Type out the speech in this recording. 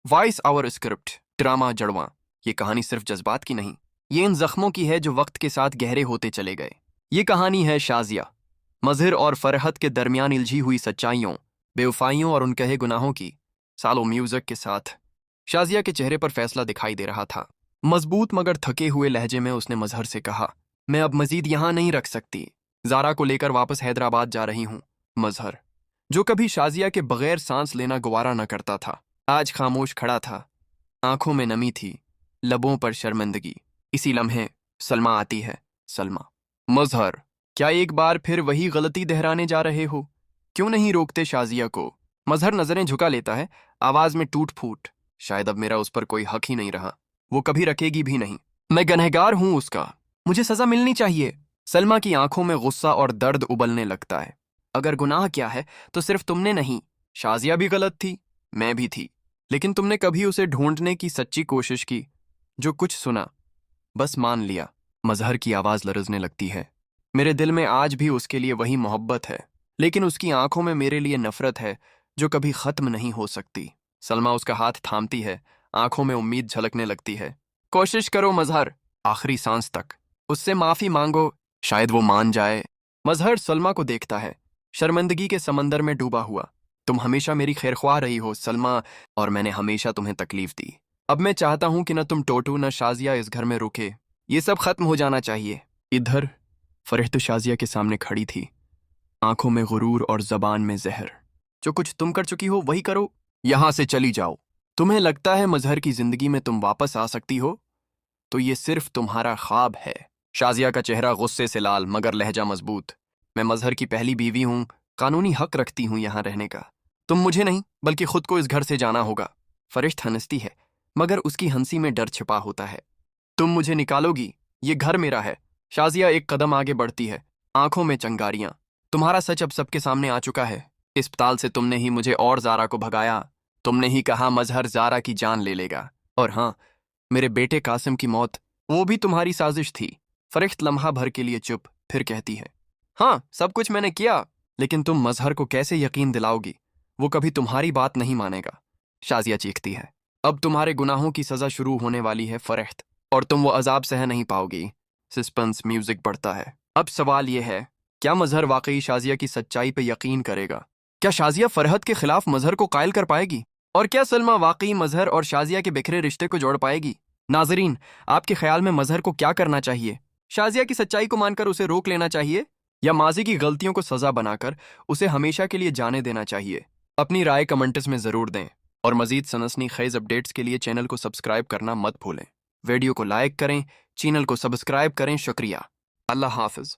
Voice over script drama Jurwaan. ये कहानी सिर्फ जज्बात की नहीं, ये इन जख्मों की है जो वक्त के साथ गहरे होते चले गए। ये कहानी है शाजिया, मजहर और फरहत के दरमियान उलझी हुई सच्चाइयों, बेवफाइयों और उनकहे गुनाहों की। सालों म्यूजिक के साथ शाजिया के चेहरे पर फैसला दिखाई दे रहा था। मजबूत मगर थके हुए लहजे में उसने मजहर से कहा, मैं अब मजीद यहाँ नहीं रख सकती। जारा को लेकर वापस हैदराबाद जा रही हूँ। मजहर, जो कभी शाजिया के बगैर सांस लेना गवारा न करता था, आज खामोश खड़ा था। आंखों में नमी थी, लबों पर शर्मिंदगी। इसी लम्हे सलमा आती है। सलमा, मजहर, क्या एक बार फिर वही गलती दोहराने जा रहे हो? क्यों नहीं रोकते शाजिया को? मजहर नजरें झुका लेता है, आवाज में टूट फूट। शायद अब मेरा उस पर कोई हक ही नहीं रहा, वो कभी रखेगी भी नहीं। मैं गुनहगार हूं उसका, मुझे सजा मिलनी चाहिए। सलमा की आंखों में गुस्सा और दर्द उबलने लगता है। अगर गुनाह क्या है तो सिर्फ तुमने नहीं, शाजिया भी गलत थी, मैं भी थी। लेकिन तुमने कभी उसे ढूंढने की सच्ची कोशिश की? जो कुछ सुना बस मान लिया। मजहर की आवाज लरजने लगती है। मेरे दिल में आज भी उसके लिए वही मोहब्बत है, लेकिन उसकी आंखों में मेरे लिए नफरत है जो कभी खत्म नहीं हो सकती। सलमा उसका हाथ थामती है, आंखों में उम्मीद झलकने लगती है। कोशिश करो मजहर, आखिरी सांस तक उससे माफी मांगो, शायद वो मान जाए। मजहर सलमा को देखता है, शर्मिंदगी के समंदर में डूबा हुआ। तुम हमेशा मेरी खैरख्वाह रही हो सलमा, और मैंने हमेशा तुम्हें तकलीफ दी। अब मैं चाहता हूं कि न तुम टोटू न शाजिया इस घर में रुके। ये सब खत्म हो जाना चाहिए। इधर फरहत शाजिया के सामने खड़ी थी, आंखों में गुरूर और जबान में जहर। जो कुछ तुम कर चुकी हो वही करो, यहां से चली जाओ। तुम्हें लगता है मजहर की जिंदगी में तुम वापस आ सकती हो? तो ये सिर्फ तुम्हारा ख्वाब है। शाजिया का चेहरा गुस्से से लाल मगर लहजा मजबूत। मैं मजहर की पहली बीवी हूं, कानूनी हक रखती हूं यहां रहने का। तुम मुझे नहीं बल्कि खुद को इस घर से जाना होगा। फरिश्त हंसती है, मगर उसकी हंसी में डर छिपा होता है। तुम मुझे निकालोगी? ये घर मेरा है। शाजिया एक कदम आगे बढ़ती है, आंखों में चंगारियां। तुम्हारा सच अब सबके सामने आ चुका है। अस्पताल से तुमने ही मुझे और जारा को भगाया। तुमने ही कहा मजहर जारा की जान ले लेगा। और हाँ, मेरे बेटे कासिम की मौत, वो भी तुम्हारी साजिश थी। फरिश्त लम्हा भर के लिए चुप, फिर कहती है, हाँ सब कुछ मैंने किया, लेकिन तुम मजहर को कैसे यकीन दिलाओगी? वो कभी तुम्हारी बात नहीं मानेगा। शाजिया चीखती है, अब तुम्हारे गुनाहों की सजा शुरू होने वाली है फरिश्त, और तुम वो अजाब सह नहीं पाओगी। सस्पेंस म्यूजिक बढ़ता है। अब सवाल यह है, क्या मजहर वाकई शाजिया की सच्चाई पे यकीन करेगा? क्या शाजिया फरहत के खिलाफ मजहर को कायल कर पाएगी? और क्या सलमा वाकई मजहर और शाजिया के बिखरे रिश्ते को जोड़ पाएगी? नाजरीन, आपके ख्याल में मजहर को क्या करना चाहिए? शाजिया की सच्चाई को मानकर उसे रोक लेना चाहिए, या माजी की गलतियों को सजा बनाकर उसे हमेशा के लिए जाने देना चाहिए? अपनी राय कमेंट्स में जरूर दें, और मजीद सनसनी खेज अपडेट्स के लिए चैनल को सब्सक्राइब करना मत भूलें। वीडियो को लाइक करें, चैनल को सब्सक्राइब करें। शुक्रिया। अल्लाह हाफिज।